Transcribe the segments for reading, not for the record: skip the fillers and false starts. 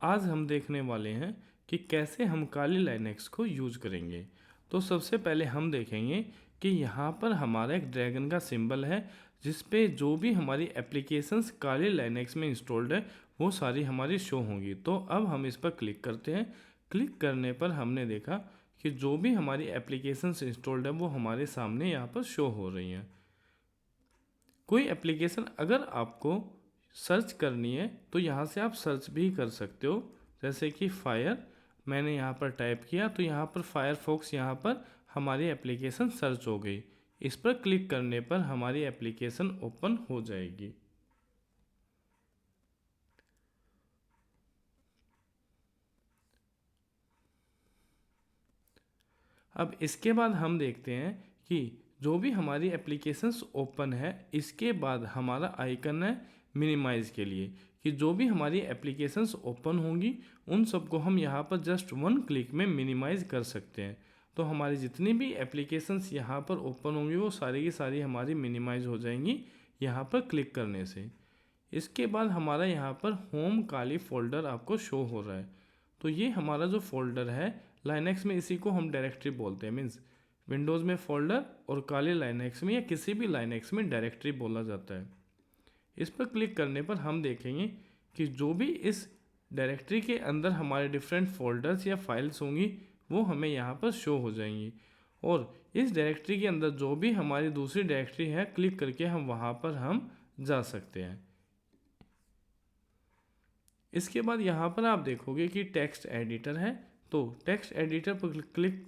आज हम देखने वाले हैं कि कैसे हम काली लाइनेक्स को यूज करेंगे। तो सबसे पहले हम देखेंगे कि यहाँ पर हमारा एक ड्रैगन का सिंबल है, जिस पे जो भी हमारी एप्लीकेशंस काली लाइनेक्स में इंस्टॉल्ड है वो सारी हमारी शो होंगी। तो अब हम इस पर क्लिक करते हैं। क्लिक करने पर हमने देखा कि जो भी हमारी एप्लीकेशंस इंस्टॉल्ड है वो हमारे सामने यहाँ पर शो हो रही हैं। कोई एप्लीकेशन अगर आपको सर्च करनी है तो यहाँ से आप सर्च भी कर सकते हो, जैसे कि फायर मैंने यहाँ पर टाइप किया तो यहाँ पर फायरफॉक्स यहाँ पर हमारी एप्लीकेशन सर्च हो गई। इस पर क्लिक करने पर हमारी एप्लीकेशन ओपन हो जाएगी। अब इसके बाद हम देखते हैं कि जो भी हमारी एप्लीकेशंस ओपन है इसके बाद हमारा आइकन है मिनिमाइज़ के लिए, कि जो भी हमारी एप्लीकेशंस ओपन होंगी उन सबको हम यहाँ पर जस्ट वन क्लिक में मिनिमाइज़ कर सकते हैं। तो हमारी जितनी भी एप्लीकेशंस यहाँ पर ओपन होंगी वो सारी की सारी हमारी मिनिमाइज़ हो जाएंगी यहाँ पर क्लिक करने से। इसके बाद हमारा यहाँ पर होम काली फोल्डर आपको शो हो रहा है। तो ये हमारा जो फोल्डर है लाइनेक्स में, इसी को हम डायरेक्टरी बोलते हैं। मीन्स विंडोज़ में फोल्डर और काली लाइनेक्स में या किसी भी लाइनेक्स में डायरेक्टरी बोला जाता है। इस पर क्लिक करने पर हम देखेंगे कि जो भी इस डायरेक्टरी के अंदर हमारे डिफरेंट फोल्डर्स या फाइल्स होंगी वो हमें यहाँ पर शो हो जाएंगी। और इस डायरेक्टरी के अंदर जो भी हमारी दूसरी डायरेक्टरी है क्लिक करके हम वहाँ पर हम जा सकते हैं। इसके बाद यहाँ पर आप देखोगे कि टेक्स्ट एडिटर है। तो टेक्स्ट एडिटर पर क्लिक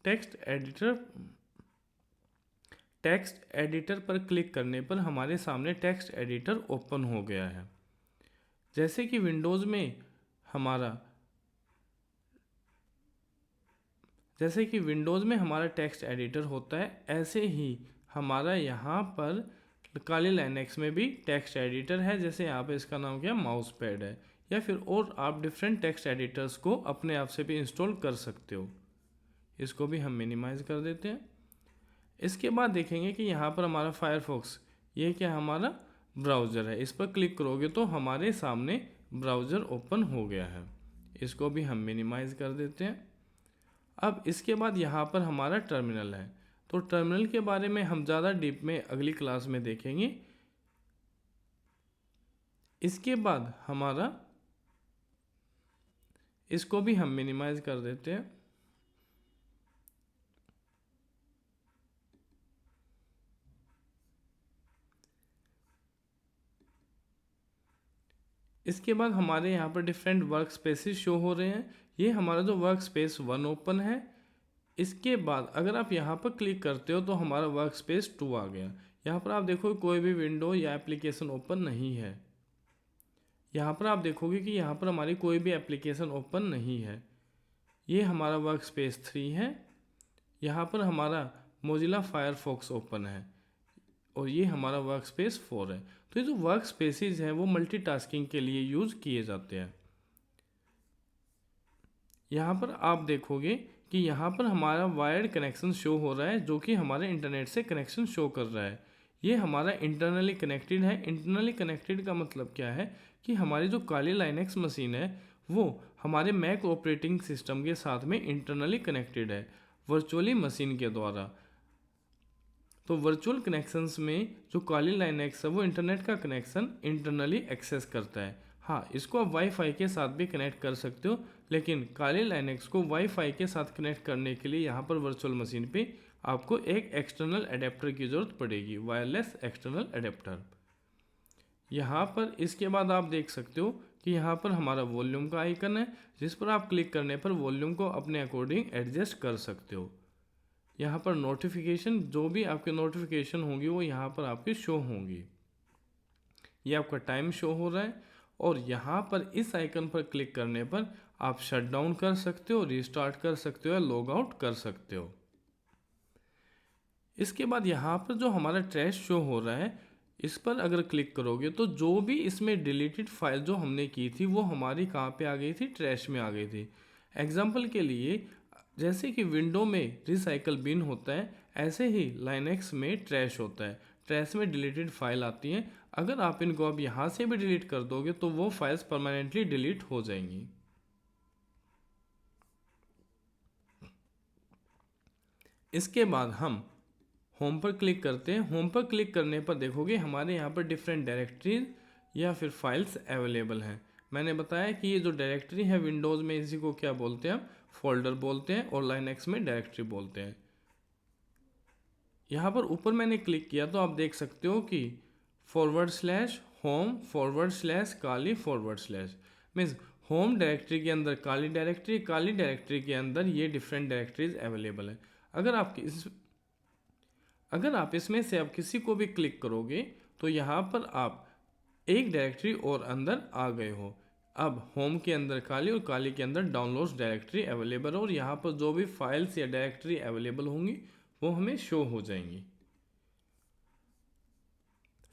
टेक्स्ट एडिटर पर क्लिक करने पर हमारे सामने टेक्स्ट एडिटर ओपन हो गया है। जैसे कि विंडोज़ में हमारा टेक्स्ट एडिटर होता है, ऐसे ही हमारा यहाँ पर काली लाइनेक्स में भी टेक्स्ट एडिटर है। जैसे यहाँ पे इसका नाम क्या माउस पैड है, या फिर और आप डिफरेंट टेक्स्ट एडिटर्स को अपने आप से भी इंस्टॉल कर सकते हो। इसको भी हम मिनिमाइज़ कर देते हैं। इसके बाद देखेंगे कि यहाँ पर हमारा फायरफॉक्स, ये क्या हमारा ब्राउज़र है। इस पर क्लिक करोगे तो हमारे सामने ब्राउज़र ओपन हो गया है। इसको भी हम मिनिमाइज़ कर देते हैं। अब इसके बाद यहाँ पर हमारा टर्मिनल है। तो टर्मिनल के बारे में हम ज़्यादा डीप में अगली क्लास में देखेंगे। इसके बाद हमारा इसको भी हम मिनिमाइज़ कर देते हैं। इसके बाद हमारे यहाँ पर डिफरेंट वर्क स्पेसिस शो हो रहे हैं। ये हमारा जो वर्क स्पेस 1 ओपन है। इसके बाद अगर आप यहाँ पर क्लिक करते हो तो हमारा वर्क स्पेस 2 आ गया। यहाँ पर आप देखो कोई भी विंडो या एप्लीकेशन ओपन नहीं है। यहाँ पर आप देखोगे कि यहाँ पर हमारी कोई भी एप्लीकेशन ओपन नहीं है। ये हमारा वर्क स्पेस 3 है। यहाँ पर हमारा मोजिला फायरफॉक्स ओपन है और ये हमारा वर्क स्पेस 4 है। तो ये जो वर्क स्पेसिस हैं वो मल्टीटास्किंग के लिए यूज़ किए जाते हैं। यहाँ पर आप देखोगे कि यहाँ पर हमारा वायर्ड कनेक्शन शो हो रहा है, जो कि हमारे इंटरनेट से कनेक्शन शो कर रहा है। ये हमारा इंटरनली कनेक्टेड है। इंटरनली कनेक्टेड का मतलब क्या है कि हमारी जो काली लाइनेक्स मशीन है वो हमारे मैक ऑपरेटिंग सिस्टम के साथ में इंटरनली कनेक्टेड है वर्चुअली मशीन के द्वारा। तो वर्चुअल कनेक्शंस में जो काली लाइनेक्स है वो इंटरनेट का कनेक्शन इंटरनली एक्सेस करता है। हाँ, इसको आप वाईफाई के साथ भी कनेक्ट कर सकते हो, लेकिन काली लाइनेक्स को वाईफाई के साथ कनेक्ट करने के लिए यहाँ पर वर्चुअल मशीन पे आपको एक एक्सटर्नल अडेप्टर की ज़रूरत पड़ेगी, वायरलेस एक्सटर्नल अडेप्टर। यहाँ पर इसके बाद आप देख सकते हो कि यहाँ पर हमारा वॉल्यूम का आइकन है, जिस पर आप क्लिक करने पर वॉल्यूम को अपने अकॉर्डिंग एडजस्ट कर सकते हो। यहाँ पर नोटिफिकेशन, जो भी आपके नोटिफिकेशन होंगी वो यहाँ पर आपके शो होंगी। ये आपका टाइम शो हो रहा है। और यहाँ पर इस आइकन पर क्लिक करने पर आप शट डाउन कर सकते हो, रीस्टार्ट कर सकते हो या लॉग आउट कर सकते हो। इसके बाद यहाँ पर जो हमारा ट्रैश शो हो रहा है, इस पर अगर क्लिक करोगे तो जो भी इसमें डिलीटेड फाइल जो हमने की थी वो हमारी कहाँ पे आ गई थी, ट्रैश में आ गई थी। एग्जाम्पल के लिए, जैसे कि विंडो में रिसाइकल बिन होता है, ऐसे ही लाइनेक्स में ट्रैश होता है। ट्रैश में डिलीटेड फाइल आती हैं। अगर आप इनको अब यहाँ से भी डिलीट कर दोगे तो वो फाइल्स परमानेंटली डिलीट हो जाएंगी। इसके बाद हम होम पर क्लिक करते हैं। होम पर क्लिक करने पर देखोगे हमारे यहाँ पर डिफरेंट डायरेक्टरीज या फिर फाइल्स अवेलेबल हैं। मैंने बताया कि ये जो डायरेक्टरी है विंडोज़ में इसी को क्या बोलते हैं, फोल्डर बोलते हैं, और लाइनक्स में डायरेक्टरी बोलते हैं। यहाँ पर ऊपर मैंने क्लिक किया तो आप देख सकते हो कि /home/kali// मीन्स होम डायरेक्टरी के अंदर काली डायरेक्टरी के अंदर ये डिफरेंट डायरेक्टरीज अवेलेबल है। अगर आप इसमें से अब किसी को भी क्लिक करोगे तो यहाँ पर आप एक डायरेक्टरी और अंदर आ गए हो। अब होम के अंदर काली और काली के अंदर डाउनलोड्स डायरेक्टरी अवेलेबल है, और यहाँ पर जो भी फाइल्स या डायरेक्टरी अवेलेबल होंगी वो हमें शो हो जाएंगी।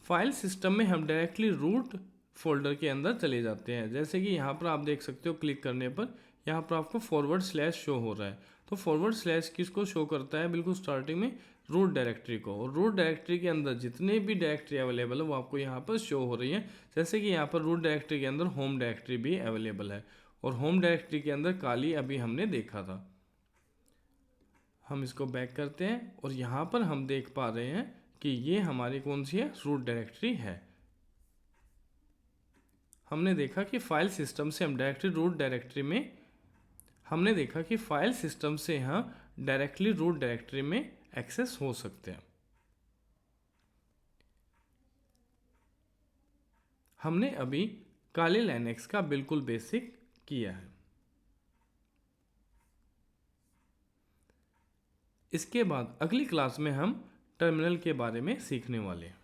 फाइल सिस्टम में हम डायरेक्टली रूट फोल्डर के अंदर चले जाते हैं। जैसे कि यहाँ पर आप देख सकते हो क्लिक करने पर यहाँ पर आपको // शो हो रहा है। तो // किसको शो करता है, बिल्कुल स्टार्टिंग में रूट डायरेक्टरी को, और रूट डायरेक्टरी के अंदर जितने भी डायरेक्टरी अवेलेबल है वो आपको यहाँ पर शो हो रही है। जैसे कि यहाँ पर रूट डायरेक्टरी के अंदर होम डायरेक्टरी भी अवेलेबल है, और होम डायरेक्टरी के अंदर काली अभी हमने देखा था। हम इसको बैक करते हैं और यहाँ पर हम देख पा रहे हैं कि ये हमारी कौन सी है, रूट डायरेक्टरी है। हमने देखा कि फाइल सिस्टम से हम डायरेक्टली रूट डायरेक्टरी में डायरेक्टली रूट डायरेक्टरी में एक्सेस हो सकते हैं। हमने अभी काली लाइनक्स का बिल्कुल बेसिक किया है। इसके बाद अगली क्लास में हम टर्मिनल के बारे में सीखने वाले हैं।